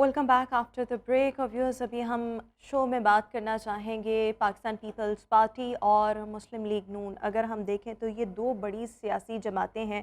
Welcome back after the break. और viewers, अभी हम शो में बात करना चाहेंगे पाकिस्तान पीपल्स पार्टी और मुस्लिम लीग नून। अगर हम देखें तो ये दो बड़ी सियासी जमातें हैं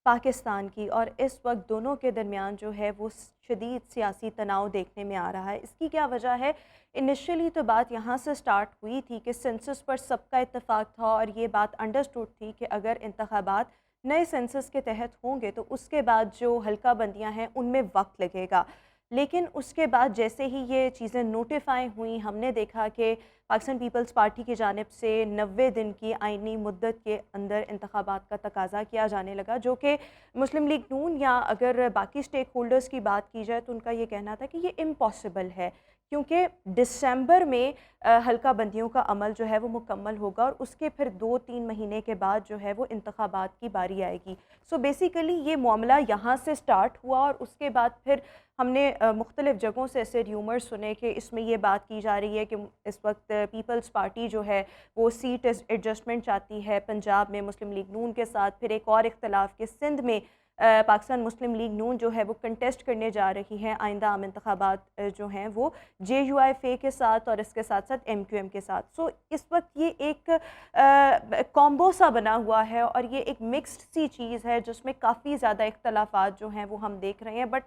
पाकिस्तान की, और इस वक्त दोनों के दरमियान जो है वो शदीद सियासी तनाव देखने में आ रहा है। इसकी क्या वजह है? इनिशियली तो बात यहाँ से स्टार्ट हुई थी कि सेंसस पर सबका इत्तेफाक था और ये बात अंडरस्टूड थी कि अगर इंतखाबात नए सेंसस के तहत होंगे तो उसके बाद जो हल्का बंदियाँ हैं उनमें वक्त लगेगा। लेकिन उसके बाद जैसे ही ये चीज़ें नोटिफाई हुई, हमने देखा कि पाकिस्तान पीपल्स पार्टी की जानिब से 90 दिन की आइनी मुद्दत के अंदर इंतखाबात का तकाजा किया जाने लगा, जो कि मुस्लिम लीग नून या अगर बाकी स्टेक होल्डर्स की बात की जाए तो उनका ये कहना था कि ये इम्पॉसिबल है, क्योंकि दिसंबर में हल्का बंदियों का अमल जो है वो मुकम्मल होगा और उसके फिर 2-3 महीने के बाद जो है वो इंतखाबात की बारी आएगी। सो बेसिकली ये मामला यहाँ से स्टार्ट हुआ और उसके बाद फिर हमने मुख्तलिफ़ जगहों से ऐसे र्यूमर्स सुने कि इसमें ये बात की जा रही है कि इस वक्त पीपल्स पार्टी जो है वो सीट एडजस्टमेंट चाहती है पंजाब में मुस्लिम लीग नून के साथ। फिर एक और इख्तलाफ के सिंध में पाकिस्तान मुस्लिम लीग नून जो है वो कंटेस्ट करने जा रही है आइंदा आम इंतखाबात जो हैं वो JUIFA के साथ और इसके साथ साथ MQM के साथ। सो इस वक्त ये एक कॉम्बो सा बना हुआ है और ये एक मिक्स्ड सी चीज़ है जिसमें काफ़ी ज़्यादा इख्तलाफात जो हैं वो हम देख रहे हैं। बट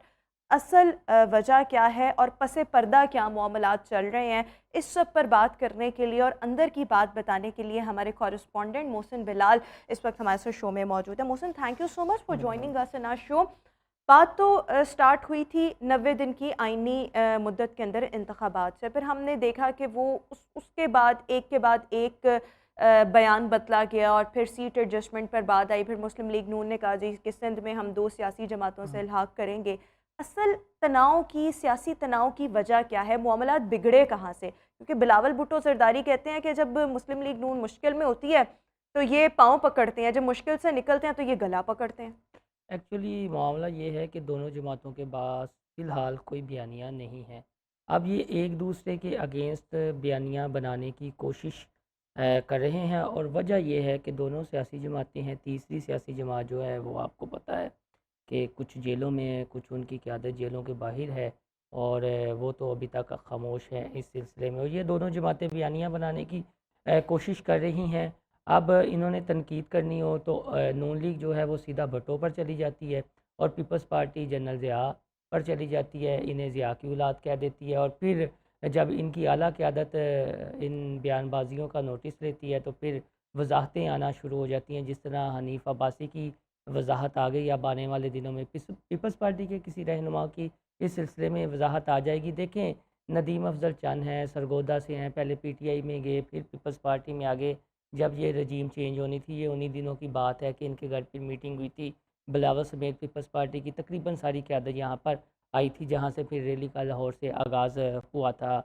असल वजह क्या है और पसे पर्दा क्या मामलात चल रहे हैं, इस सब पर बात करने के लिए और अंदर की बात बताने के लिए हमारे कॉरेस्पॉन्डेंट मोहसिन बिलाल इस वक्त हमारे साथ शो में मौजूद है। Mohsin, thank you so much for joining us in our show. बात तो स्टार्ट हुई थी 90 दिन की आइनी मुद्दत के अंदर इंतखाबात से, फिर हमने देखा कि वो उसके बाद एक बयान बदला गया और फिर सीट एडजस्टमेंट पर बात आई। फिर मुस्लिम लीग नून ने कहा जी कि सिंध में हम 2 सियासी जमातों से इल्हाक करेंगे। असल तनाव की, सियासी तनाव की वजह क्या है? मामलात बिगड़े कहाँ से? क्योंकि बिलावल भुट्टो जरदारी कहते हैं कि जब मुस्लिम लीग नून मुश्किल में होती है तो ये पाँव पकड़ते हैं, जब मुश्किल से निकलते हैं तो ये गला पकड़ते हैं। एक्चुअली मामला ये है कि दोनों जमातों के पास फ़िलहाल कोई बयानिया नहीं है। अब ये एक दूसरे के अगेंस्ट बयानिया बनाने की कोशिश कर रहे हैं, और वजह ये है कि दोनों सियासी जमातें हैं। तीसरी सियासी जमात जो है वो आपको पता है कि कुछ जेलों में है, कुछ उनकी क़यादत जेलों के बाहर है, और वो तो अभी तक खामोश है इस सिलसिले में। और ये दोनों जमातें बयानिया बनाने की कोशिश कर रही हैं। अब इन्होंने तनकीद करनी हो तो नून लीग जो है वो सीधा भुट्टो पर चली जाती है, और पीपल्स पार्टी जनरल ज़िया पर चली जाती है, इन्हें ज़िया की औलाद कह देती है। और फिर जब इनकी आला क़यादत इन बयानबाजियों का नोटिस लेती है तो फिर वजाहतें आना शुरू हो जाती हैं। जिस तरह हनीफ अब्बासी की वजाहत आ गई, अब आने वाले दिनों में पीपल्स पार्टी के किसी रहनुमा की इस सिलसिले में वजाहत आ जाएगी। देखें, नदीम अफजल चंद हैं, सरगोदा से हैं, पहले PTI में गए, फिर पीपल्स पार्टी में आ गए। जब ये रजीम चेंज होनी थी, ये उन्हीं दिनों की बात है कि इनके घर पर मीटिंग हुई थी। बिलावल समेत पीपल्स पार्टी की तकरीबन सारी क़यादत यहाँ पर आई थी, जहाँ से फिर रैली का लाहौर से आगाज़ हुआ था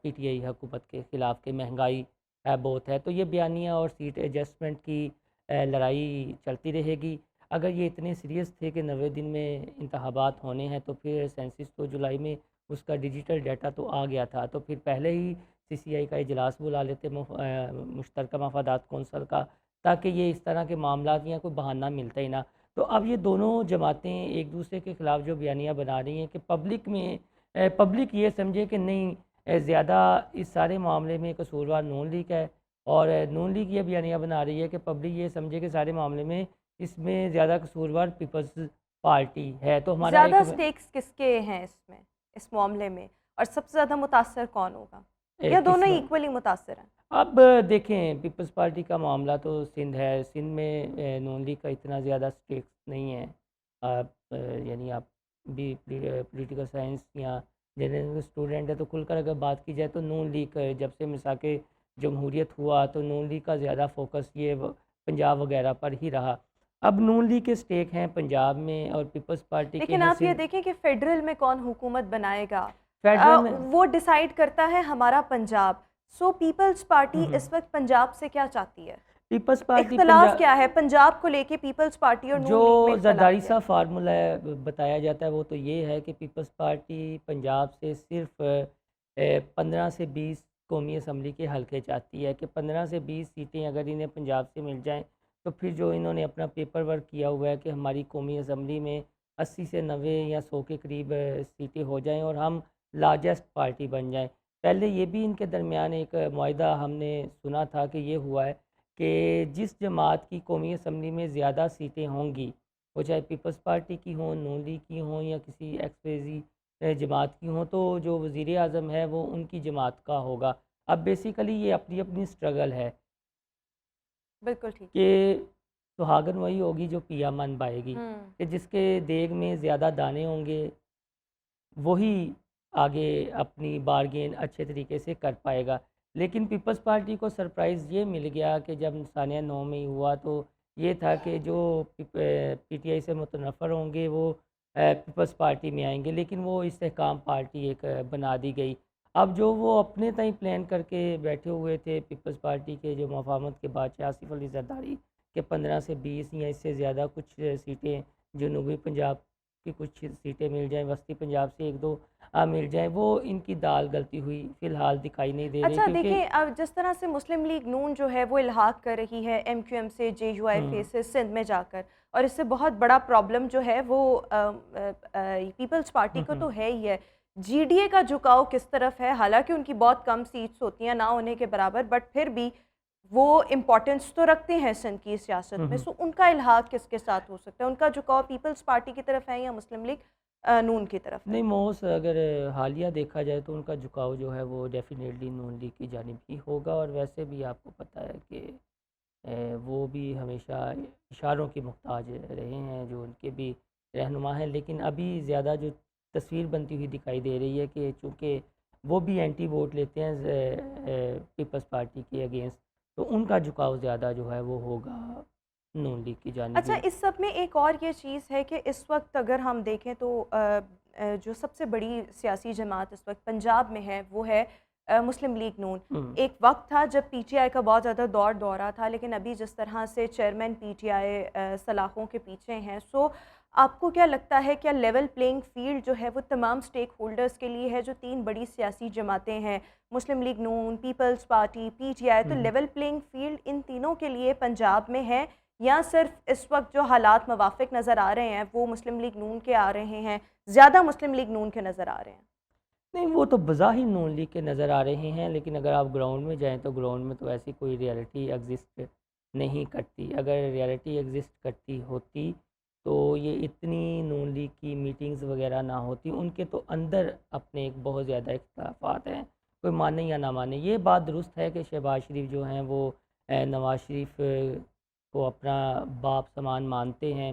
PTI हुकूमत के ख़िलाफ़ कि महंगाई बहुत है। तो ये बयानिया और सीट एडजस्टमेंट की लड़ाई चलती रहेगी। अगर ये इतने सीरियस थे कि 90 दिन में इंतखाबात होने हैं, तो फिर सेंसस तो जुलाई में उसका डिजिटल डाटा तो आ गया था, तो फिर पहले ही CCI का इजलास बुला लेते मुश्तरका मफादात कौंसल का, ताकि ये इस तरह के मामलात या कोई बहाना मिलता ही ना। तो अब ये दोनों जमातें एक दूसरे के ख़िलाफ़ जो बयानियाँ बना रही हैं कि पब्लिक में पब्लिक ये समझे कि नहीं, ज़्यादा इस सारे मामले में कसूरवार नून लीग है, और नून लीग ये बयानियाँ बना रही है कि पब्लिक ये समझे कि सारे मामले में इसमें ज़्यादा कसूरवार पीपल्स पार्टी है। तो हमारा एक ज़्यादा स्टेक्स किसके हैं इसमें, इस मामले में, और सबसे ज़्यादा मुतासर कौन होगा, या किस दोनों इक्वली मुतासर हैं? अब देखें, पीपल्स पार्टी का मामला तो सिंध है। सिंध में नून लीग का इतना ज़्यादा स्टेक्स नहीं है। आप यानी आप भी पॉलिटिकल साइंस या जर्नलिज्म स्टूडेंट है, तो खुलकर अगर बात की जाए तो नून लीग जब से मिसाके जमहूरियत हुआ तो नून लीग का ज़्यादा फोकस ये पंजाब वगैरह पर ही रहा। अब नून लीग के स्टेक हैं पंजाब में और पीपल्स पार्टी के लेकिन हैं आप ये सिंध। देखें कि फेडरल में कौन हुकूमत बनाएगा, फेडरल में वो डिसाइड करता है हमारा पंजाब। सो पीपल्स पार्टी इस वक्त पंजाब से क्या चाहती है? पीपल्स पार्टी इख्तलाफ पंजाब क्या है पंजाब को लेके? पीपल्स पार्टी और जो नून लीग में इख्तलाफ ज़रदारी क्या है? सा फार्मूला है बताया जाता है, वो तो ये है कि पीपल्स पार्टी पंजाब से सिर्फ 15 से 20 कौमी असम्बली के हलके चाहती है कि 15 से 20 सीटें अगर इन्हें पंजाब से मिल जाएं, तो फिर जो इन्होंने अपना पेपर वर्क किया हुआ है कि हमारी कौमी असम्बली में 80 से 90 या 100 के करीब सीटें हो जाएं और हम लार्जेस्ट पार्टी बन जाएं। पहले ये भी इनके दरमियान एक मुआहदा हमने सुना था कि ये हुआ है कि जिस जमात की कौमी असम्बली में ज़्यादा सीटें होंगी, वो चाहे पीपल्स पार्टी की हों, नून लीग की हों या किसी एक्सक्रेजी जमात की हों, तो जो वज़ीर आज़म है वो उनकी जमात का होगा। अब बेसिकली ये अपनी अपनी स्ट्रगल है बिल्कुल ठीक। कि सुहागन वही होगी जो पिया मन पाएगी, हम्म। कि जिसके देग में ज़्यादा दाने होंगे वही आगे अपनी बारगेन अच्छे तरीके से कर पाएगा। लेकिन पीपल्स पार्टी को सरप्राइज़ ये मिल गया कि जब सानिया 9 में ही हुआ तो ये था कि जो पीटीआई से मुतनफ़र होंगे वो पीपल्स पार्टी में आएंगे, लेकिन वो इस्तेहकाम पार्टी एक बना दी गई। अब जो वो अपने तय प्लान करके बैठे हुए थे पीपल्स पार्टी के जो मफाहमत के बाद आसिफ अली जरदारी के 15 से 20 या इससे ज़्यादा कुछ सीटें जनूबी पंजाब की कुछ सीटें मिल जाएँ, वस्ती पंजाब से 1-2 मिल जाएँ, वो इनकी दाल गलती हुई फ़िलहाल दिखाई नहीं दे रही अच्छा क्योंकि देखिए, अब जिस तरह से मुस्लिम लीग नून जो है वो इल्हाक कर रही है एमक्यूएम से जेयूआईफे हुँ, से सिंध में जाकर, और इससे बहुत बड़ा प्रॉब्लम जो है वो पीपल्स पार्टी हुँ, को हुँ, तो है ही है। जीडीए का झुकाव किस तरफ है? हालांकि उनकी बहुत कम सीट्स होती हैं ना होने के बराबर, बट फिर भी वो इम्पोर्टेंस तो रखते हैं सिंध की सियासत हुँ, में। हुँ। सो उनका इल्हाक किसके साथ हो सकता है? उनका झुकाव पीपल्स पार्टी की तरफ है या मुस्लिम लीग नून की तरफ है? नहीं, मोस्ट अगर हालिया देखा जाए तो उनका झुकाव जो है वो डेफ़िनेटली नून लीग की जानिब ही होगा और वैसे भी आपको पता है कि वो भी हमेशा इशारों के मुहताज रहे हैं जो उनके भी रहनुमा हैं, लेकिन अभी ज़्यादा जो तस्वीर बनती हुई दिखाई दे रही है कि चूँकि वो भी एंटी वोट लेते हैं पीपल्स पार्टी के अगेंस्ट, तो उनका झुकाव ज़्यादा जो है वो होगा नून लीग की जानिब अच्छा, ही। इस सब में एक और ये चीज़ है कि इस वक्त अगर हम देखें तो जो सबसे बड़ी सियासी जमात इस वक्त पंजाब में है वो है मुस्लिम लीग नून। हुँ, एक वक्त था जब पीटीआई का बहुत ज़्यादा दौरा था, लेकिन अभी जिस तरह से चेयरमैन पीटीआई सलाखों के पीछे हैं, सो आपको क्या लगता है, क्या लेवल प्लेइंग फील्ड जो है वो तमाम स्टेक होल्डर्स के लिए है? जो तीन बड़ी सियासी जमातें हैं, मुस्लिम लीग नून, पीपल्स पार्टी, पीटीआई, हुँ, तो हुँ। लेवल प्लेइंग फील्ड इन तीनों के लिए पंजाब में है, या सिर्फ इस वक्त जो हालात मवाफ़िक नज़र आ रहे हैं वो मुस्लिम लीग नून के आ रहे हैं, ज़्यादा मुस्लिम लीग नून के नज़र आ रहे हैं? नहीं, वो तो बज़ाहिर नून लीग के नज़र आ रहे हैं, लेकिन अगर आप ग्राउंड में जाएँ तो ग्राउंड में तो ऐसी कोई रियलिटी एग्ज़िस्ट नहीं करती। अगर रियलिटी एग्ज़िस्ट करती होती, तो ये इतनी नून लीग की मीटिंग्स वग़ैरह ना होती। उनके तो अंदर अपने एक बहुत ज़्यादा इख्तिलाफ़ात हैं, कोई माने या ना माने। ये बात दुरुस्त है कि शहबाज शरीफ जो हैं वो नवाज़ शरीफ को अपना बाप समान मानते हैं।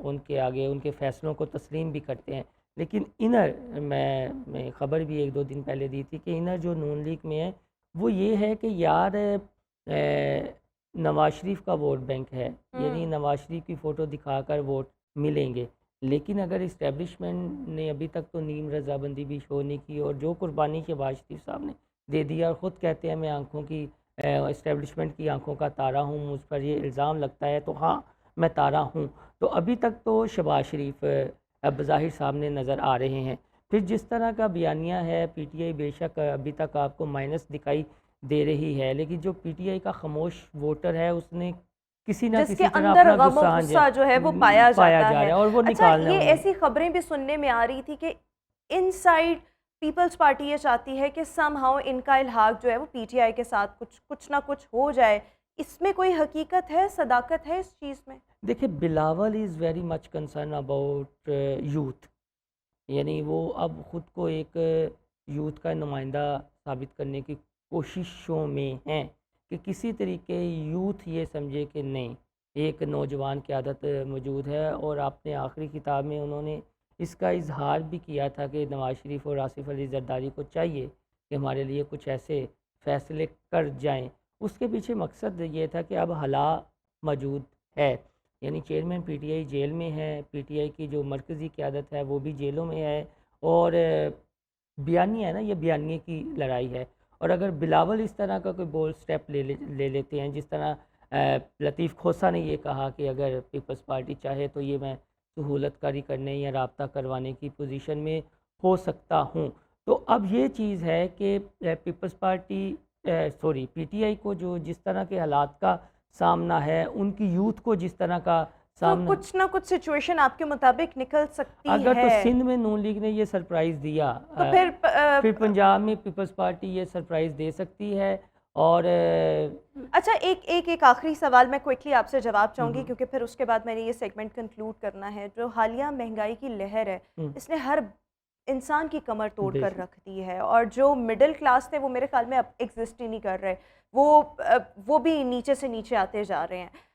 उनके आगे उनके फ़ैसलों को तस्लीम भी करते हैं। लेकिन इनर मैं ख़बर भी 1-2 दिन पहले दी थी कि इनर जो नून लीग में है, वो ये है कि यार नवाज़ शरीफ का वोट बैंक है, यानी हुँ। नवाज़ शरीफ की फ़ोटो दिखाकर वोट मिलेंगे। लेकिन अगर इस्टेब्लिशमेंट ने अभी तक तो नीम रज़ामंदी भी शो नहीं की और जो कुर्बानी शहबाज शरीफ साहब ने दे दी और ख़ुद कहते हैं मैं आँखों की इस्टेब्लिशमेंट की आँखों का तारा हूँ, मुझ पर ये इल्ज़ाम लगता है तो हाँ, मैं तारा हूँ। तो अभी तक तो शहबाज शरीफ बज़ाहिर सामने नज़र आ रहे हैं। फिर जिस तरह का बयानिया है पीटीआई बेशक अभी तक आपको माइनस दिखाई दे रही है, लेकिन जो पीटीआई का खामोश वोटर है उसने किसी न जिसके किसी तरह अंदर अपना गम और गुस्सा गुस्सा जो है वो पाया पाया जाता जा है। रहा है और वो अच्छा, निकालना ये है उन्हें। ऐसी खबरें भी सुनने में आ रही थी कि इनसाइड पीपल्स पार्टी ये चाहती है कि समहाउ इनका इल्हाक जो है वो पीटीआई के साथ कुछ कुछ ना कुछ हो जाए। इसमें कोई हकीकत है, सदाकत है इस चीज़ में? देखिए, Bilawal is very much concern about youth, यानी वो अब ख़ुद को एक यूथ का नुमाइंदा साबित करने की कोशिशों में हैं कि किसी तरीके यूथ ये समझे कि नहीं, एक नौजवान क़यादत मौजूद है। और आपने आखिरी किताब में उन्होंने इसका इजहार भी किया था कि नवाज़ शरीफ और आसिफ अली जरदारी को चाहिए कि हमारे लिए कुछ ऐसे फ़ैसले कर जाएं। उसके पीछे मकसद ये था कि अब हला मौजूद है, यानी चेयरमैन पीटीआई जेल में है, पीटीआई की जो मरकज़ी क़यादत है वो भी जेलों में है और बयानी है ना, ये बयानिए की लड़ाई है। और अगर बिलावल इस तरह का कोई बोल्ड स्टेप ले लेते हैं, जिस तरह लतीफ़ खोसा ने ये कहा कि अगर पीपल्स पार्टी चाहे तो ये मैं सहूलत कारी करने या राब्ता करवाने की पोजीशन में हो सकता हूँ। तो अब ये चीज़ है कि पीपल्स पार्टी पीटीआई को जो जिस तरह के हालात का सामना है, उनकी यूथ को जिस तरह का तो सामने। कुछ ना कुछ सिचुएशन आपके मुताबिक निकल सकती अगर तो है। सिंध में नून लीग ने ये सरप्राइज़ दिया, तो फिर फिर पंजाब में पीपल्स पार्टी ये सरप्राइज़ दे सकती है। और अच्छा, एक एक एक आखिरी सवाल मैं क्विकली आपसे जवाब चाहूँगी, हम्म, क्योंकि फिर उसके बाद मैंने ये सेगमेंट कंक्लूड करना है। जो हालिया महंगाई की लहर है, हम्म, इसने हर इंसान की कमर तोड़ कर बेशक। रख दी है, और जो मिडिल क्लास थे वो मेरे ख्याल में अब एग्जिस्ट ही नहीं कर रहे। वो वो भी नीचे से नीचे आते जा रहे हैं।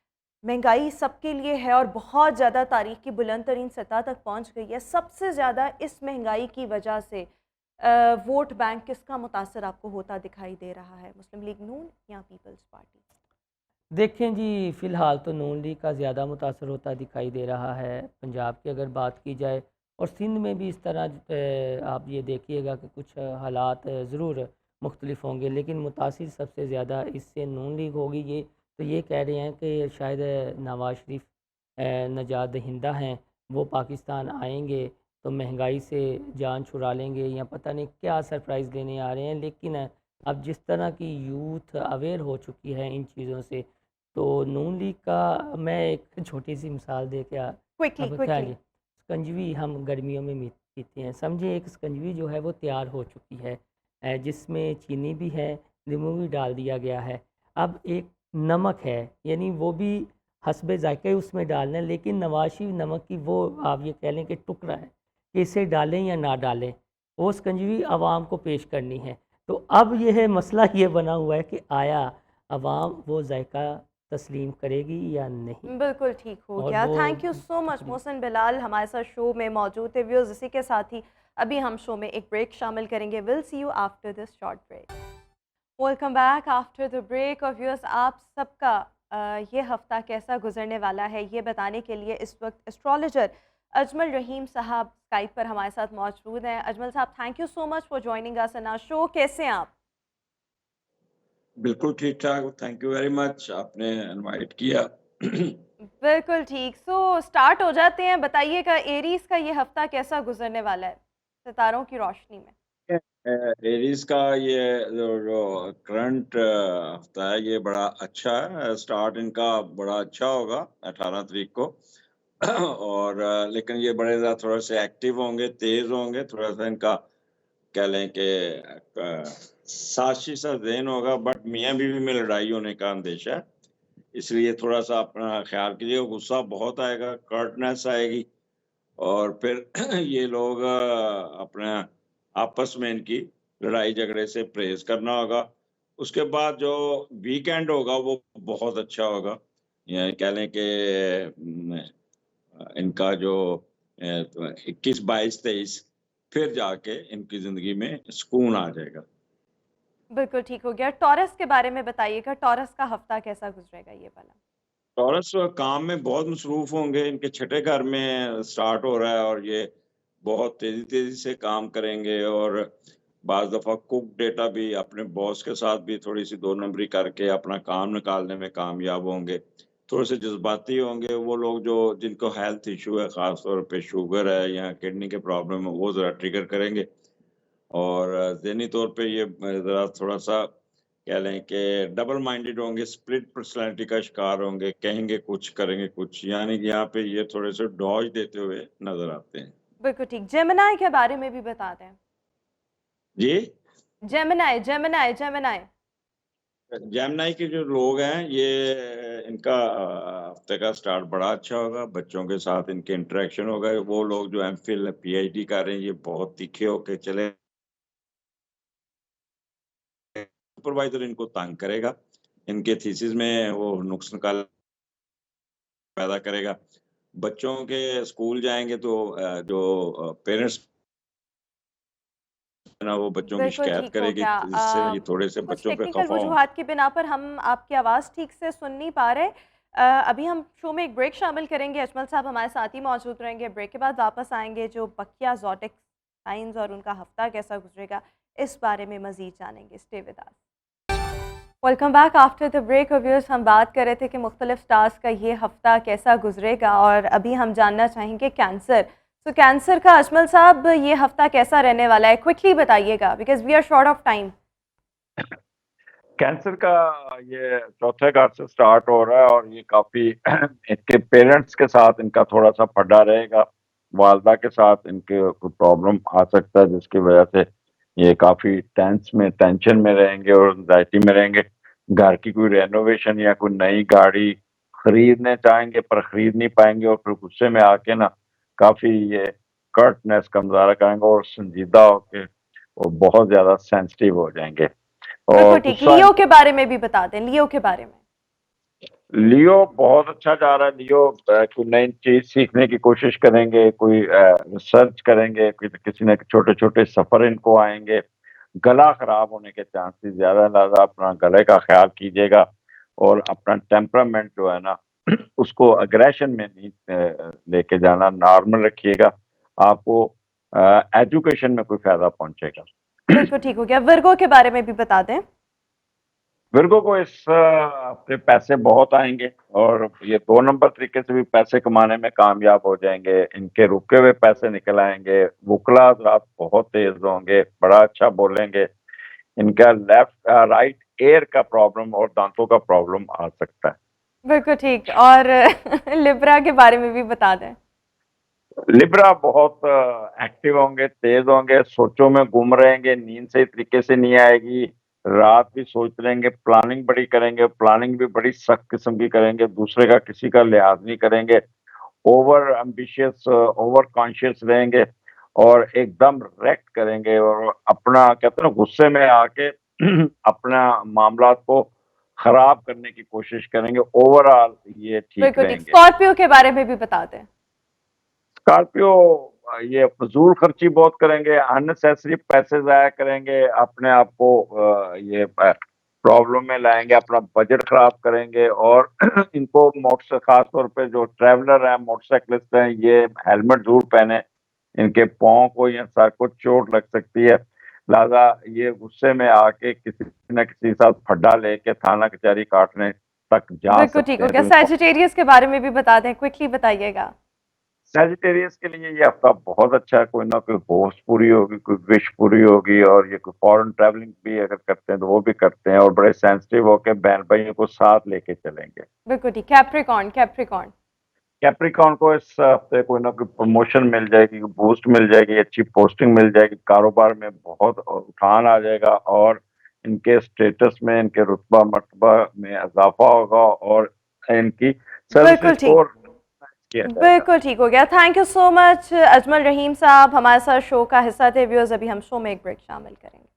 महंगाई सबके लिए है और बहुत ज़्यादा तारीख की बुलंद तरीन सतह तक पहुंच गई है। सबसे ज़्यादा इस महंगाई की वजह से वोट बैंक किसका मुतासर आपको होता दिखाई दे रहा है, मुस्लिम लीग नून या पीपल्स पार्टी? देखें जी, फ़िलहाल तो नून लीग का ज़्यादा मुतासर होता दिखाई दे रहा है। पंजाब की अगर बात की जाए और सिंध में भी इस तरह आप ये देखिएगा कि कुछ हालात ज़रूर मुख्तलिफ होंगे, लेकिन मुतासिर सबसे ज़्यादा इससे नून लीग होगी। ये तो ये कह रहे हैं कि शायद नवाज़ शरीफ नजात दहिंदा हैं, वो पाकिस्तान आएंगे तो महंगाई से जान छुड़ा लेंगे, या पता नहीं क्या सरप्राइज़ देने आ रहे हैं। लेकिन अब जिस तरह की यूथ अवेयर हो चुकी है इन चीज़ों से, तो नून लीग का मैं एक छोटी सी मिसाल दे के क्विकली अब क्या क्विकली। जी, स्कंजवी हम गर्मियों में पीते हैं। समझिए एक स्कंजवी जो है वो तैयार हो चुकी है, जिसमें चीनी भी है, नींबू भी डाल दिया गया है। अब एक नमक है, यानी वो भी हस्बे ज़ायक़ा ही उसमें डालना है, लेकिन नवाशी नमक की वो आप ये कह लें कि टुकड़ा है कि इसे डालें या ना डालें, वो स्कंजवी आवाम को पेश करनी है। तो अब ये है मसला, ये बना हुआ है कि आया आवाम वो जायका तस्लीम करेगी या नहीं। बिल्कुल ठीक हो और गया। वो थैंक यू सो मच शुक्रिया। मोहसिन बिलाल, हमारे साथ शो में मौजूद थे। व्यूअर्स, इसी के साथ ही अभी हम शो में एक ब्रेक शामिल करेंगे। Will see you after this short break. Welcome back after the break. और व्यूअर्स, आप सबका ये हफ़्ता कैसा गुजरने वाला है, ये बताने के लिए इस वक्त एस्ट्रोलॉजर अजमल रहीम साहब स्काइप पर हमारे साथ मौजूद हैं। अजमल साहब, thank you so much for joining us in our show. कैसे हैं आप? बिल्कुल ठीक ठाक, थैंक यू वेरी मच, आपने इनवाइट किया। बिल्कुल ठीक। सो स्टार्ट हो जाते हैं। बताइएगा, एरीज का ये हफ्ता कैसा गुजरने वाला है सितारों की रोशनी में? एरीज का ये जो जो करंट हफ्ता है ये बड़ा अच्छा है। स्टार्ट इनका बड़ा अच्छा होगा 18 तारीख को। और लेकिन ये बड़े ज़्यादा थोड़ा से एक्टिव होंगे, तेज होंगे, थोड़ा सा इनका कह लें कि साजिशी सा ज़हन होगा, बट मियाँ बीवी में लड़ाई होने का अंदेशा है। इसलिए थोड़ा सा अपना ख्याल कीजिए, गुस्सा बहुत आएगा, कर्टनेस आएगी, और फिर ये लोग अपना आपस में इनकी लड़ाई झगड़े से परहेज करना होगा। उसके बाद जो वीकेंड होगा वो बहुत अच्छा होगा। ये कह लें कि इनका जो 21, 22, 23 फिर जाके इनकी ज़िंदगी में सुकून आ जाएगा। बिल्कुल ठीक हो गया। टॉरस के बारे में बताइएगा, टॉरस का हफ्ता कैसा गुजरेगा ये वाला? टॉरस काम में बहुत मसरूफ होंगे, इनके छठे घर में स्टार्ट हो रहा है और ये बहुत तेजी तेजी से काम करेंगे, और बाज दफ़ा कुक डेटा भी अपने बॉस के साथ भी थोड़ी सी दो नंबरी करके अपना काम निकालने में कामयाब होंगे। थोड़े से जज्बाती होंगे वो लोग जो जिनको हेल्थ इशू है, ख़ास तौर पे शुगर है या किडनी के प्रॉब्लम है, वो ज़रा ट्रिगर करेंगे। और ज़हनी तौर पे ये ज़रा थोड़ा-सा कह लें कि डबल माइंडेड होंगे, स्प्लिट पर्सनैलिटी का शिकार होंगे, कहेंगे कुछ, करेंगे कुछ, यानी कि यहाँ पे ये थोड़े से डॉज देते हुए नज़र आते हैं। बिल्कुल ठीक। जेमिनी के बारे में भी बता दें। जी? Gemini, Gemini, Gemini. जेमिनी के जो लोग हैं, ये इनका हफ्ते का स्टार्ट बड़ा अच्छा होगा, बच्चों के साथ इनके इंटरेक्शन होगा। वो लोग जो एमफिल, पीएचडी कर रहे हैं, ये बहुत तीखे होके चले, सुपरवाइज़र इनको तंग करेगा, इनके थीसिस में वो नुक्स निकाल पैदा करेगा। बच्चों के स्कूल जाएँगे तो जो पेरेंट्स है ना, वो बच्चों की बिल्कुल शिकायत ठीक हो करेगी, गया। जिससे ये थोड़े से कुछ बच्चों पे टेक्निकल खफ़ा हों। वजूहात की बिना पर हम आपकी आवाज़ ठीक से सुन नहीं पा रहे। अभी हम शो में एक ब्रेक शामिल करेंगे। अजमल साहब हमारे साथ ही मौजूद रहेंगे। ब्रेक के बाद वापस आएंगे। जो बकिया ज़ोडिक साइंस और उनका हफ्ता कैसा गुजरेगा, इस बारे में मज़ीद जानेंगे। Stay with us. Welcome back after the break. Viewers, हम बात कर रहे थे कि मुख्तलिफ स्टार्स का ये हफ्ता कैसा गुजरेगा, और अभी हम जानना चाहेंगे कैंसर। तो कैंसर का अजमल साहब ये हफ्ता कैसा रहने वाला है, क्विकली बताइएगा, because we are short of time. Cancer का ये चौथे घाट से स्टार्ट हो रहा है और ये काफ़ी इनके पेरेंट्स के साथ इनका थोड़ा-सा पड़ा रहेगा। वालदा के साथ इनके कोई प्रॉब्लम आ सकता है जिसकी वजह से ये काफ़ी टेंशन में रहेंगे और एंग्ज़ायटी में रहेंगे। घर की कोई रेनोवेशन या कोई नई गाड़ी खरीदने चाहेंगे पर खरीद नहीं पाएँगे और फिर गुस्से में आके ना काफ़ी ये कर्टनेस का मुज़ाहरा करेंगे और संजीदा होके वो बहुत ज़्यादा सेंसिटिव हो जाएँगे बिल्कुल और ठीक। गुस्सा लियो इनको के बारे में भी बता दें, लियो के बारे में। लियो बहुत अच्छा जा रहा है। लियो कोई नई चीज़ सीखने की कोशिश करेंगे, कोई रिसर्च करेंगे, किसी न छोटे-छोटे सफ़र इनको आएँगे। गला ख़राब होने के चांसेस ज़्यादा है, लिहाज़ा अपना गले का ख़्याल कीजिएगा और अपना टेम्परामेंट जो है ना उसको एग्रेशन में नहीं लेके जाना, नॉर्मल रखिएगा। आपको एजुकेशन में कोई फ़ायदा पहुँचेगा। बिल्कुल ठीक हो गया। विर्गो के बारे में भी बता दें। विर्गो को इस हफ्ते पैसे बहुत आएँगे और ये 2 नंबर तरीके से भी पैसे कमाने में कामयाब हो जाएँगे। इनके रुके हुए पैसे निकल आएँगे। वुकला हज़रात बहुत तेज़ होंगे, बड़ा अच्छा बोलेंगे। इनका राइट ईयर का प्रॉब्लम और दाँतों का प्रॉब्लम आ सकता है। बिल्कुल ठीक। और लिब्रा के बारे में भी बता दें। लिब्रा बहुत एक्टिव होंगे, तेज़ होंगे, सोचों में गुम रहेंगे, नींद सही तरीके से नहीं आएगी, रात भी सोचते रहेंगे, प्लानिंग बड़ी करेंगे, प्लानिंग भी बड़ी सख्त किस्म की करेंगे, दूसरे का किसी का लिहाज़ नहीं करेंगे, ओवर एम्बिशियस, ओवर कॉन्शियस रहेंगे और एकदम रिएक्ट करेंगे और अपना कहते हैं ना गुस्से में आके अपना मामलात को खराब करने की कोशिश करेंगे। ओवरऑल ये ठीक बिल्कुल ठीक। रहेंगे। स्कॉर्पियो के बारे में भी बता दें। स्कॉर्पियो ये फ़िज़ूल खर्ची बहुत करेंगे, अननेसेसरी पैसे ज़ाया करेंगे, अपने आप को ये प्रॉब्लम में लाएँगे, अपना बजट ख़राब करेंगे और इनको मोटर ख़ास तौर पे जो ट्रैवलर हैं, मोटरसाइकिलिस्ट हैं, ये हेलमेट ज़रूर पहनें। इनके पाँव को या सर को चोट लग सकती है, लिहाज़ा ये गुस्से में आके किसी न किसी के साथ फड्डा लेके थाना कचहरी काटने तक जा बिल्कुल ठीक सकते हो हैं। गया। तो इनको सैजिटेरियस के बारे में भी बता दें, क्विकली बताइएगा। सैजिटेरियस के लिए ये हफ्ता बहुत अच्छा है, कोई ना कोई होश पूरी होगी, कोई विश पूरी होगी और ये कोई फॉरेन ट्रैवलिंग भी अगर करते हैं तो वो भी करते हैं और बड़े सेंसिटिव होके बहन-भाइयों को साथ लेके चलेंगे। बिल्कुल ठीक। Capricorn, Capricorn. कैप्रिकॉर्न को इस हफ्ते कोई ना कोई प्रमोशन मिल जाएगी, बूस्ट मिल जाएगी, अच्छी पोस्टिंग मिल जाएगी, कारोबार में बहुत उठान आ जाएगा और इनके स्टेटस में, इनके रुतबा-मर्तबा में इज़ाफ़ा होगा और इनकी सर्विस बिल्कुल ठीक। को किया जाएगा। बिल्कुल ठीक हो गया। Thank you so much Ajmal Rahim साहब, हमारे साथ शो का हिस्सा थे। व्यूअर्स, अभी हम शो में एक ब्रेक शामिल करेंगे।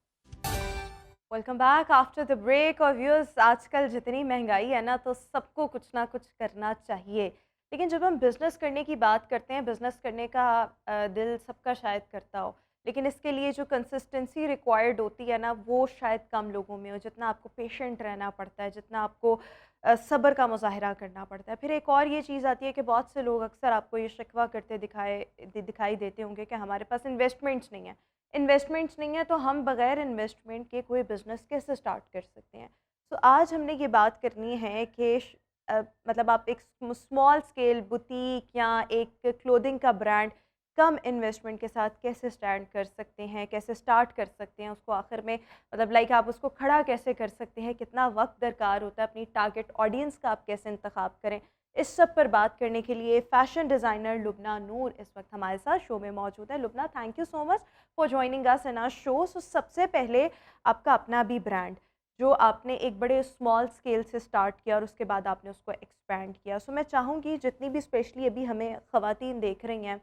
Welcome back after the break. और व्यूअर्स, आजकल जितनी महंगाई है ना, तो सबको कुछ ना कुछ करना चाहिए। लेकिन जब हम बिज़नेस करने की बात करते हैं, बिज़नेस करने का दिल सबका शायद करता हो, लेकिन इसके लिए जो कंसिस्टेंसी रिक्वायर्ड होती है ना, वो शायद कम लोगों में हो। जितना आपको पेशेंट रहना पड़ता है, जितना आपको सब्र का मुज़ाहिरा करना पड़ता है। फिर एक और ये चीज़ आती है कि बहुत से लोग अक्सर आपको ये शिकवा करते दिखाई देते होंगे कि हमारे पास इन्वेस्टमेंट्स नहीं है। इन्वेस्टमेंट्स नहीं है तो हम बग़ैर इन्वेस्टमेंट के कोई बिज़नेस कैसे स्टार्ट कर सकते हैं। तो आज हमने ये बात करनी है कि मतलब आप एक स्मॉल स्केल बुटीक या एक क्लोथिंग का ब्रांड कम इन्वेस्टमेंट के साथ कैसे स्टैंड कर सकते हैं, कैसे स्टार्ट कर सकते हैं उसको, आखिर में मतलब लाइक आप उसको खड़ा कैसे कर सकते हैं, कितना वक्त दरकार होता है, अपनी टारगेट ऑडियंस का आप कैसे इंतखाब करें। इस सब पर बात करने के लिए फ़ैशन डिज़ाइनर लुबना नूर इस वक्त हमारे साथ शो में मौजूद है। Lubna, thank you so much for joining us in our show. So सबसे पहले आपका अपना भी ब्रांड जो आपने एक बड़े स्मॉल स्केल से स्टार्ट किया और उसके बाद आपने उसको एक्सपैंड किया। सो मैं चाहूँगी जितनी भी स्पेशली अभी हमें ख़वातीन देख रही हैं,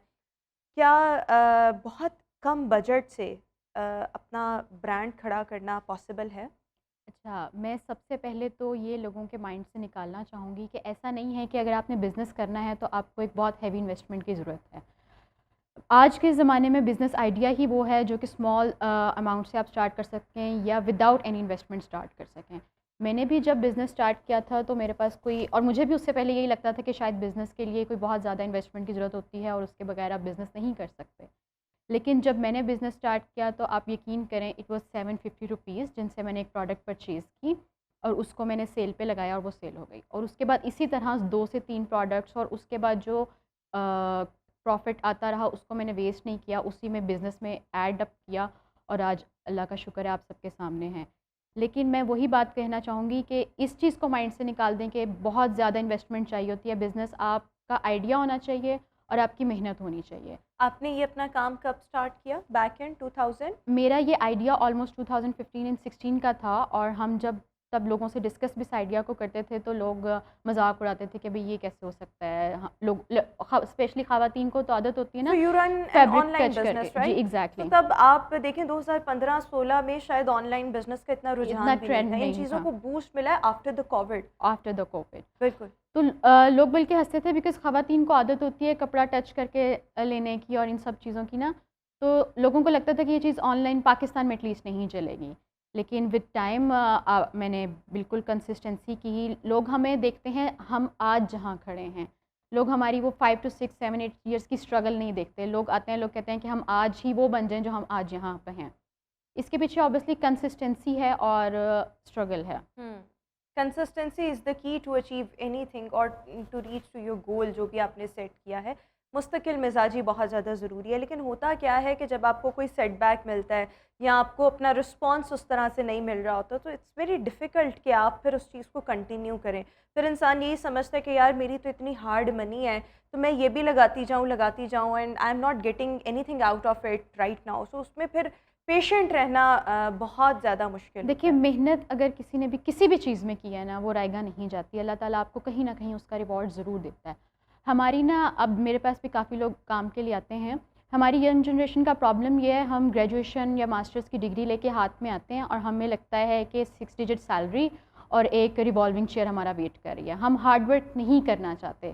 क्या बहुत कम बजट से अपना ब्रांड खड़ा करना पॉसिबल है? अच्छा, मैं सबसे पहले तो ये लोगों के माइंड से निकालना चाहूँगी कि ऐसा नहीं है कि अगर आपने बिज़नेस करना है तो आपको एक बहुत हैवी इन्वेस्टमेंट की ज़रूरत है। आज के ज़माने में बिज़नेस आइडिया ही वो है जो कि स्मॉल अमाउंट से आप स्टार्ट कर सकें या विदाउट एनी इन्वेस्टमेंट स्टार्ट कर सकें। मैंने भी जब बिज़नेस स्टार्ट किया था तो मेरे पास कोई, और मुझे भी उससे पहले यही लगता था कि शायद बिज़नेस के लिए कोई बहुत ज़्यादा इन्वेस्टमेंट की ज़रूरत होती है और उसके बगैर आप बिज़नेस नहीं कर सकते। लेकिन जब मैंने बिज़नेस स्टार्ट किया तो आप यकीन करें, इट वाज़ 750 रुपीज़ जिनसे मैंने एक प्रोडक्ट परचेज़ की और उसको मैंने सेल पे लगाया और वो सेल हो गई। और उसके बाद इसी तरह 2 से 3 प्रोडक्ट्स, और उसके बाद जो प्रॉफ़िट आता रहा उसको मैंने वेस्ट नहीं किया, उसी में बिज़नेस में ऐड अप किया और आज अल्लाह का शुक्र है आप सबके सामने हैं। लेकिन मैं वही बात कहना चाहूँगी कि इस चीज़ को माइंड से निकाल दें कि बहुत ज़्यादा इन्वेस्टमेंट चाहिए होती है। बिज़नेस आपका आइडिया होना चाहिए और आपकी मेहनत होनी चाहिए। आपने ये अपना काम कब स्टार्ट किया? Back in 2000? मेरा ये आइडिया ऑलमोस्ट 2015 एंड 16 का था, और हम जब तब लोगों से डिस्कस भी इस आइडिया को करते थे तो लोग मजाक उड़ाते थे कि भाई ये कैसे हो सकता है। हाँ, लोग स्पेशली ख़वातीन को तो आदत होती है So ना you run an fabric online touch business, करके। जी right? एग्जैक्टली। तो तब आप देखें 2015-16 में शायद ऑनलाइन बिजनेस का इतना इतना रुझान भी नहीं ट्रेंड था। इन नहीं चीज़ों था को बूस्ट मिला है after the Covid. After the Covid. बिल्कुल। तो लोग बल्कि हंसते थे बिकॉज़ ख़वातीन को आदत होती है कपड़ा टच करके लेने की और इन सब चीज़ों की ना, तो लोगों को लगता था कि ये चीज़ ऑनलाइन पाकिस्तान में एटलीस्ट नहीं चलेगी। लेकिन विद टाइम मैंने बिल्कुल कंसिस्टेंसी की। लोग हमें देखते हैं हम आज जहाँ खड़े हैं, लोग हमारी वो 5 to 6 7 8 ईयर्स की स्ट्रगल नहीं देखते। लोग आते हैं, लोग कहते हैं कि हम आज ही वो बन जाएं जो हम आज यहाँ पे हैं। इसके पीछे ऑब्वियसली कंसिस्टेंसी है और स्ट्रगल है। Consistency is the key to achieve anything और to reach to your goal जो भी आपने सेट किया है। मुस्तकिल मिजाजी बहुत ज़्यादा ज़रूरी है, लेकिन होता क्या है कि जब आपको कोई सेटबैक मिलता है या आपको अपना रिस्पॉन्स उस तरह से नहीं मिल रहा होता तो इट्स वेरी डिफ़िकल्ट कि आप फिर उस चीज़ को कंटिन्यू करें। फिर इंसान यही समझता है कि यार मेरी तो इतनी हार्ड मनी है तो मैं ये भी लगाती जाऊँ and I am not getting anything out of it right now. So उसमें फिर पेशेंट रहना बहुत ज़्यादा मुश्किल देखिए, होता है। मेहनत अगर किसी ने भी किसी भी चीज़ में की है ना, वो रायगा नहीं जाती। अल्लाह ताला आपको कहीं ना कहीं उसका रिवॉर्ड ज़रूर देता है। हमारी ना, अब मेरे पास भी काफ़ी लोग काम के लिए आते हैं। हमारी यंग जनरेशन का प्रॉब्लम ये है, हम ग्रेजुएशन या मास्टर्स की डिग्री लेके हाथ में आते हैं और हमें लगता है कि 6 डिजिट सैलरी और एक रिवॉल्विंग चेयर हमारा वेट कर रही है। हम हार्ड वर्क नहीं करना चाहते।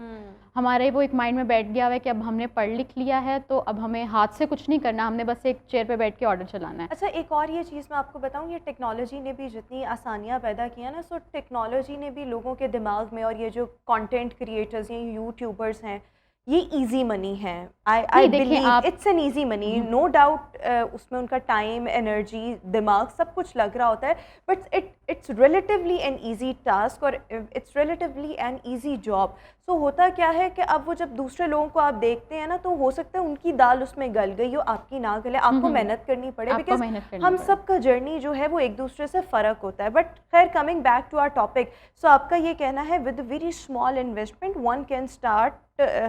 हमारे वो एक माइंड में बैठ गया हुआ है कि अब हमने पढ़ लिख लिया है तो अब हमें हाथ से कुछ नहीं करना, हमने बस एक चेयर पे बैठ के ऑर्डर चलाना है। अच्छा, एक और ये चीज़ मैं आपको बताऊँ, ये टेक्नोलॉजी ने भी जितनी आसानियाँ पैदा की हैं ना, सो टेक्नोलॉजी ने भी लोगों के दिमाग में, और ये जो कंटेंट क्रिएटर्स हैं, यूट्यूबर्स हैं, ये इजी मनी है। आई देखिए बिलीव आप it's an easy money, no doubt. उसमें उनका टाइम, एनर्जी, दिमाग सब कुछ लग रहा होता है, but it's relatively an easy task और it's relatively an easy job. So होता क्या है कि अब वो जब दूसरे लोगों को आप देखते हैं ना, तो हो सकता है उनकी दाल उसमें गल गई हो, आपकी ना गले, आपको मेहनत करनी पड़े, आपको बिकॉज मेहनत करनी हम पड़े। सब का जर्नी जो है वो एक दूसरे से फ़र्क होता है। बट खैर, coming back to our topic, so आपका ये कहना है with very small investment one can start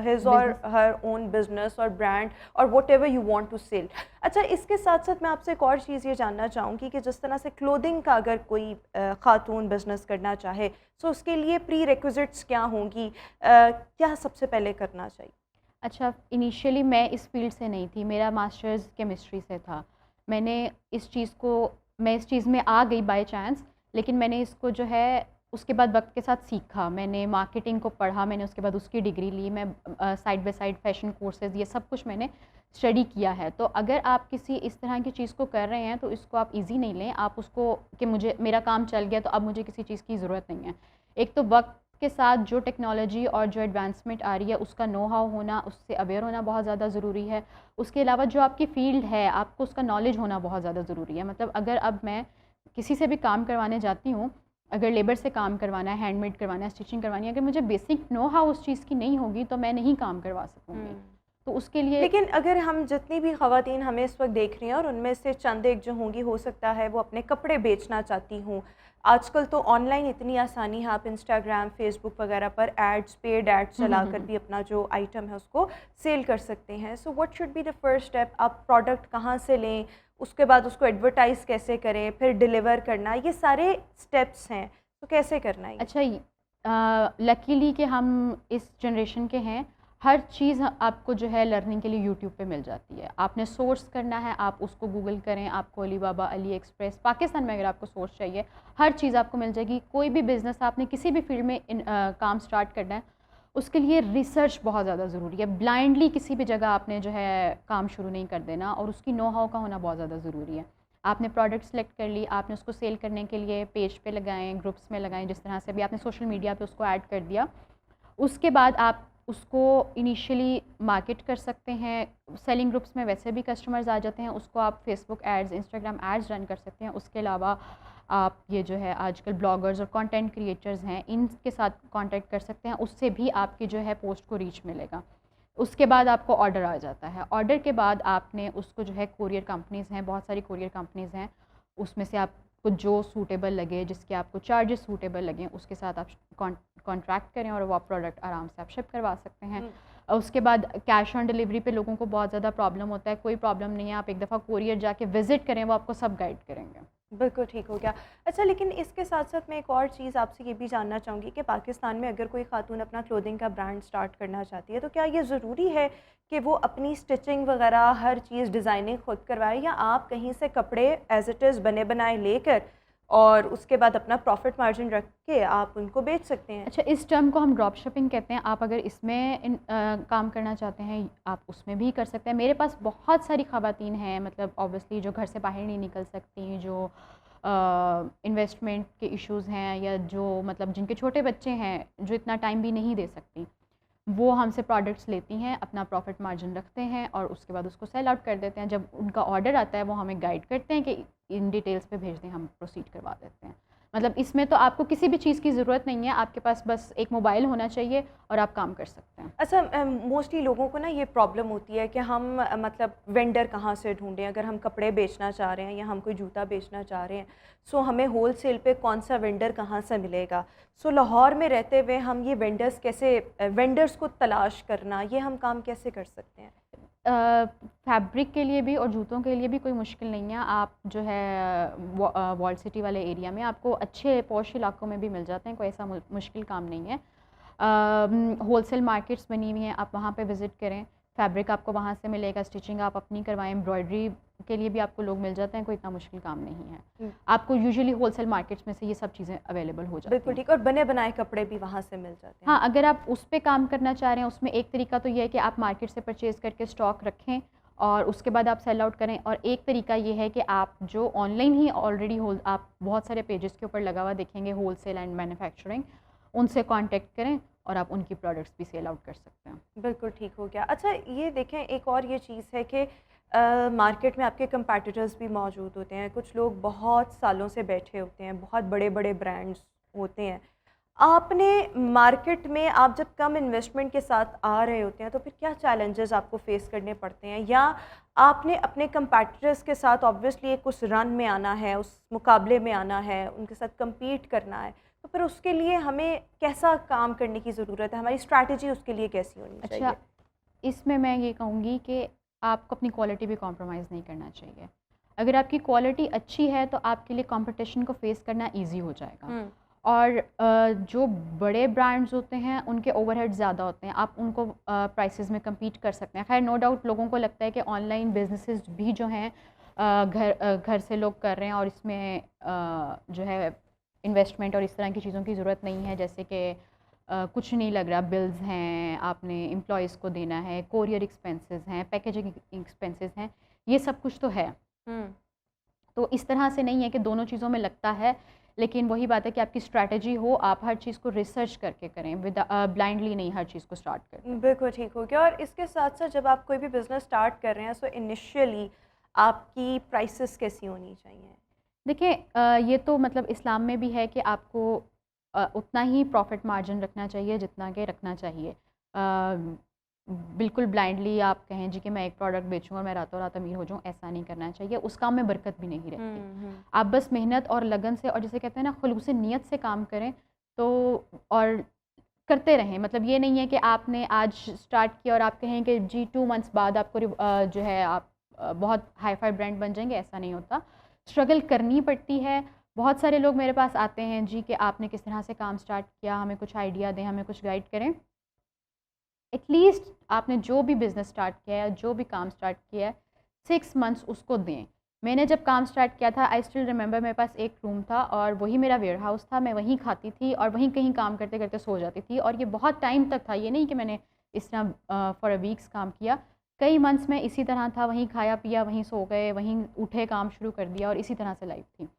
his or her own business or brand or whatever you want to sell। अच्छा, इसके साथ साथ मैं आपसे एक और चीज़ ये जानना चाहूँगी कि जिस तरह से क्लोथिंग का अगर कोई खातून बिज़नेस करना चाहे, सो उसके लिए प्री रिक्विजिट्स क्या होंगी, क्या सबसे पहले करना चाहिए? अच्छा, इनिशियली मैं इस फील्ड से नहीं थी, मेरा मास्टर्स केमिस्ट्री से था। मैं इस चीज़ में आ गई बाय चांस, लेकिन मैंने इसको जो है उसके बाद वक्त के साथ सीखा। मैंने मार्केटिंग को पढ़ा, मैंने उसके बाद उसकी डिग्री ली। मैं side by side fashion courses, ये सब कुछ मैंने स्टडी किया है। तो अगर आप किसी इस तरह की चीज़ को कर रहे हैं तो इसको आप इजी नहीं लें। आप उसको कि मुझे मेरा काम चल गया तो अब मुझे किसी चीज़ की ज़रूरत नहीं है। एक तो वक्त के साथ जो टेक्नोलॉजी और जो एडवांसमेंट आ रही है उसका नो हाउ होना, उससे अवेयर होना बहुत ज़्यादा ज़रूरी है। उसके अलावा जो आपकी फ़ील्ड है आपको उसका नॉलेज होना बहुत ज़्यादा ज़रूरी है। मतलब अगर अब मैं किसी से भी काम करवाने जाती हूँ, अगर लेबर से काम करवाना है, हैंडमेड करवाना है, स्टिचिंग करवानी है, अगर मुझे बेसिक नो हाउ उस चीज़ की नहीं होगी तो मैं नहीं काम करवा सकूँगी। तो उसके लिए लेकिन अगर हम जितनी भी ख़वातीन हमें इस वक्त देख रही हैं और उनमें से चंद एक जो होंगी, हो सकता है वो अपने कपड़े बेचना चाहती हूँ। आजकल तो ऑनलाइन इतनी आसानी है, आप इंस्टाग्राम, फेसबुक वगैरह पर एड्स, पेड एड्स चलाकर भी अपना जो आइटम है उसको सेल कर सकते हैं। So what should be the first step? आप प्रोडक्ट कहाँ से लें, उसके बाद उसको एडवर्टाइज़ कैसे करें, फिर डिलीवर करना, ये सारे स्टेप्स हैं, तो कैसे करना है? अच्छा, लकीली कि हम इस जनरेशन के हैं, हर चीज़ आपको जो है लर्निंग के लिए यूट्यूब पे मिल जाती है। आपने सोर्स करना है, आप उसको गूगल करें, आपको अलीबाबा, अली एक्सप्रेस, पाकिस्तान में अगर आपको सोर्स चाहिए हर चीज़ आपको मिल जाएगी। कोई भी बिज़नेस आपने किसी भी फील्ड में काम स्टार्ट करना है, उसके लिए रिसर्च बहुत ज़्यादा ज़रूरी है। ब्लाइंडली किसी भी जगह आपने जो है काम शुरू नहीं कर देना, और उसकी नो हाउ का होना बहुत ज़्यादा ज़रूरी है। आपने प्रोडक्ट सेलेक्ट कर ली, आपने उसको सेल करने के लिए पेज पे लगाएं, ग्रुप्स में लगाएं, जिस तरह से भी आपने सोशल मीडिया पे उसको ऐड कर दिया। उसके बाद आप उसको इनिशियली मार्केट कर सकते हैं। सेलिंग ग्रुप्स में वैसे भी कस्टमर्स आ जाते हैं, उसको आप Facebook ads, Instagram ads run कर सकते हैं। उसके अलावा आप ये जो है आजकल ब्लॉगर्स और कंटेंट क्रिएटर्स हैं, इनके साथ कांटेक्ट कर सकते हैं, उससे भी आपकी जो है पोस्ट को रीच मिलेगा। उसके बाद आपको ऑर्डर आ जाता है। ऑर्डर के बाद आपने उसको जो है, कोरियर कंपनीज़ हैं, बहुत सारी कोरियर कंपनीज़ हैं, उसमें से आप आपको जो सूटेबल लगे, जिसके आपको चार्जेस सूटेबल लगें, उसके साथ आप कॉन्ट्रैक्ट करें और वो आप प्रोडक्ट आराम से आप शिप करवा सकते हैं। और उसके बाद कैश ऑन डिलीवरी पे लोगों को बहुत ज़्यादा प्रॉब्लम होता है। कोई प्रॉब्लम नहीं है, आप एक दफ़ा कोरियर जाके विज़िट करें, वो आपको सब गाइड करेंगे। बिल्कुल ठीक हो गया। अच्छा, लेकिन इसके साथ-साथ मैं एक और चीज़ आपसे ये भी जानना चाहूँगी कि पाकिस्तान में अगर कोई ख़ातून अपना क्लोथिंग का ब्रांड स्टार्ट करना चाहती है, तो क्या ये ज़रूरी है कि वो अपनी स्टिचिंग वग़ैरह हर चीज़ डिज़ाइनिंग खुद करवाए, या आप कहीं से कपड़े एज़ इट इज़ बने बनाए लेकर और उसके बाद अपना प्रॉफ़िट मार्जिन रख के आप उनको बेच सकते हैं? अच्छा, इस टर्म को हम ड्रॉप शिपिंग कहते हैं। आप अगर इसमें काम करना चाहते हैं, आप उसमें भी कर सकते हैं। मेरे पास बहुत सारी ख़वातीन हैं, मतलब ऑब्वियसली जो घर से बाहर नहीं निकल सकती, जो इन्वेस्टमेंट के इश्यूज़ हैं, या जो मतलब जिनके छोटे बच्चे हैं, जो इतना टाइम भी नहीं दे सकती, वो हमसे प्रोडक्ट्स लेती हैं, अपना प्रॉफिट मार्जिन रखते हैं और उसके बाद उसको सेल आउट कर देते हैं। जब उनका ऑर्डर आता है, वो हमें गाइड करते हैं कि इन डिटेल्स पे भेज दें, हम प्रोसीड करवा देते हैं। मतलब इसमें तो आपको किसी भी चीज़ की ज़रूरत नहीं है, आपके पास बस एक मोबाइल होना चाहिए और आप काम कर सकते हैं। अच्छा, मोस्टली लोगों को ना ये प्रॉब्लम होती है कि हम मतलब वेंडर कहाँ से ढूंढें, अगर हम कपड़े बेचना चाह रहे हैं या हम कोई जूता बेचना चाह रहे हैं, सो हमें होलसेल पे कौन सा वेंडर कहाँ से मिलेगा। सो लाहौर में रहते हुए हम ये वेंडर्स को तलाश करना, ये हम काम कैसे कर सकते हैं? फैब्रिक के लिए भी और जूतों के लिए भी कोई मुश्किल नहीं है। आप जो है वॉल सिटी वाले एरिया में आपको अच्छे पॉश इलाकों में भी मिल जाते हैं, कोई ऐसा मुश्किल काम नहीं है। होलसेल मार्केट्स बनी हुई हैं, आप वहाँ पे विज़िट करें, फैब्रिक आपको वहाँ से मिलेगा, स्टिचिंग आप अपनी करवाएं, एम्ब्रॉयडरी के लिए भी आपको लोग मिल जाते हैं, कोई इतना मुश्किल काम नहीं है। आपको यूजुअली होलसेल मार्केट्स में से ये सब चीज़ें अवेलेबल हो जाती बिल्कुल हैं। ठीक, और बने बनाए कपड़े भी वहाँ से मिल जाते हैं। हाँ, अगर आप उस पे काम करना चाह रहे हैं, उसमें एक तरीका तो ये है कि आप मार्केट से परचेज़ करके स्टॉक रखें और उसके बाद आप सेल आउट करें। और एक तरीका ये है कि आप जो ऑनलाइन ही ऑलरेडी आप बहुत सारे पेजेस के ऊपर लगा हुआ देखेंगे, होलसेल एंड मैन्युफैक्चरिंग, उनसे कांटेक्ट करें और आप उनकी प्रोडक्ट्स भी सेल आउट कर सकते हैं। बिल्कुल ठीक हो गया। अच्छा, ये देखें, एक और ये चीज़ है कि मार्केट में आपके कंपैटिटर्स भी मौजूद होते हैं। कुछ लोग बहुत सालों से बैठे होते हैं, बहुत बड़े-बड़े ब्रांड्स होते हैं। आपने मार्केट में आप जब कम इन्वेस्टमेंट के साथ आ रहे होते हैं, तो फिर क्या चैलेंजेस आपको फेस करने पड़ते हैं? या आपने अपने कंपैटिटर्स के साथ ऑब्वियसली एक उस रन में आना है, उस मुकाबले में आना है, उनके साथ कम्पीट करना है, तो फिर उसके लिए हमें कैसा काम करने की ज़रूरत है? हमारी स्ट्रैटेजी उसके लिए कैसी होनी चाहिए? अच्छा, इसमें मैं ये कहूँगी कि आपको अपनी क्वालिटी भी कॉम्प्रोमाइज़ नहीं करना चाहिए। अगर आपकी क्वालिटी अच्छी है तो आपके लिए कंपटीशन को फेस करना ईज़ी हो जाएगा। और जो बड़े ब्रांड्स होते हैं उनके ओवरहेड ज़्यादा होते हैं, आप उनको प्राइसेस में कम्पीट कर सकते हैं। खैर, नो डाउट लोगों को लगता है कि ऑनलाइन बिजनेसेस भी जो हैं घर से लोग कर रहे हैं और इसमें जो है इन्वेस्टमेंट और इस तरह की चीज़ों की ज़रूरत नहीं है, जैसे कि कुछ नहीं लग रहा, बिल्स हैं, आपने एम्प्लॉयज़ को देना है, कोरियर एक्सपेंसेस हैं, पैकेजिंग एक्सपेंसेस हैं, ये सब कुछ तो है। तो इस तरह से नहीं है कि दोनों चीज़ों में लगता है, लेकिन वही बात है कि आपकी स्ट्रैटेजी हो, आप हर चीज़ को रिसर्च करके करें, ब्लाइंडली नहीं हर चीज़ को स्टार्ट करें। बिल्कुल ठीक हो गया। और इसके साथ साथ जब आप कोई भी बिज़नेस स्टार्ट कर रहे हैं, सो इनिशियली आपकी प्राइसेस कैसी होनी चाहिए? देखिए, ये तो मतलब इस्लाम में भी है कि आपको उतना ही प्रॉफिट मार्जिन रखना चाहिए जितना कि रखना चाहिए। बिल्कुल ब्लाइंडली आप कहें जी कि मैं एक प्रोडक्ट बेचूँ और मैं रातों रात अमीर हो जाऊँ, ऐसा नहीं करना चाहिए। उस काम में बरकत भी नहीं रहती। आप बस मेहनत और लगन से और जिसे कहते हैं ना खुलूस नीयत से काम करें, तो और करते रहें। मतलब ये नहीं है कि आपने आज स्टार्ट किया और आप कहें कि जी 2 मंथ्स बाद आपको जो है आप बहुत हाई फाई ब्रांड बन जाएंगे, ऐसा नहीं होता। स्ट्रगल करनी पड़ती है। बहुत सारे लोग मेरे पास आते हैं जी कि आपने किस तरह से काम स्टार्ट किया, हमें कुछ आइडिया दें, हमें कुछ गाइड करें। एटलीस्ट आपने जो भी बिज़नेस स्टार्ट किया है, जो भी काम स्टार्ट किया है, 6 मंथ्स उसको दें। मैंने जब काम स्टार्ट किया था, आई स्टिल रिमेंबर, मेरे पास एक रूम था और वही मेरा वेयर हाउस था। मैं वहीं खाती थी और वहीं कहीं काम करते करते सो जाती थी, और ये बहुत टाइम तक था। ये नहीं कि मैंने इस तरह फॉर अ वीक्स काम किया। कई मंथ्स में इसी तरह था, वहीं खाया पिया, वहीं सो गए, वहीं उठे, काम शुरू कर दिया, और इसी तरह से लाइफ थी।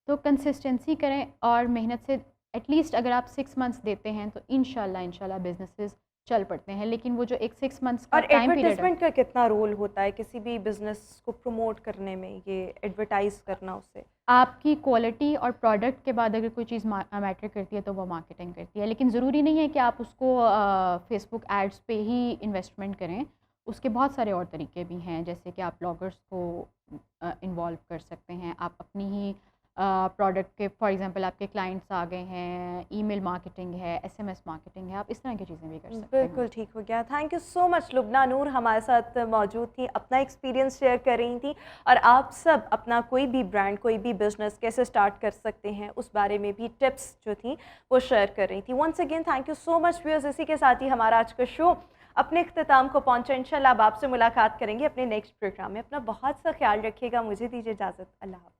तो कंसिस्टेंसी करें और मेहनत से एटलीस्ट अगर आप 6 मंथ्स देते हैं तो इंशाल्लाह बिजनेसेस चल पड़ते हैं। लेकिन वो जो एक 6 मंथ्स का और टाइम पीरियड है, एडवर्टाइजमेंट का कितना रोल होता है किसी भी बिज़नेस को प्रमोट करने में, ये एडवर्टाइज़ करना उससे? आपकी क्वालिटी और प्रोडक्ट के बाद अगर कोई चीज़ मैटर करती है तो वो मार्केटिंग करती है। लेकिन ज़रूरी नहीं है कि आप उसको फेसबुक एड्स पे ही इन्वेस्टमेंट करें। उसके बहुत सारे और तरीके भी हैं, जैसे कि आप ब्लॉगर्स को इन्वॉल्व कर सकते हैं। आप अपनी ही प्रोडक्ट के, फॉर एग्जांपल आपके क्लाइंट्स आ गए हैं, ईमेल मार्केटिंग है, एसएमएस मार्केटिंग है, आप इस तरह की चीज़ें भी कर सकते हैं। बिल्कुल ठीक हो गया। Thank you so much. Lubna Noor हमारे साथ मौजूद थी, अपना एक्सपीरियंस शेयर कर रही थी और आप सब अपना कोई भी ब्रांड, कोई भी बिजनेस कैसे स्टार्ट कर सकते हैं उस बारे में भी टिप्स जो थी वो शेयर कर रही थी। Once again thank you so much viewers. इसी के साथ ही हमारा आज का शो अपने इख्तिताम को पहुंचा। इंशाल्लाह अब आपसे मुलाकात करेंगे अपने नेक्स्ट प्रोग्राम में। अपना बहुत सा ख्याल रखिएगा। मुझे दीजिए इजाज़त। अल्लाह हाफ़िज़।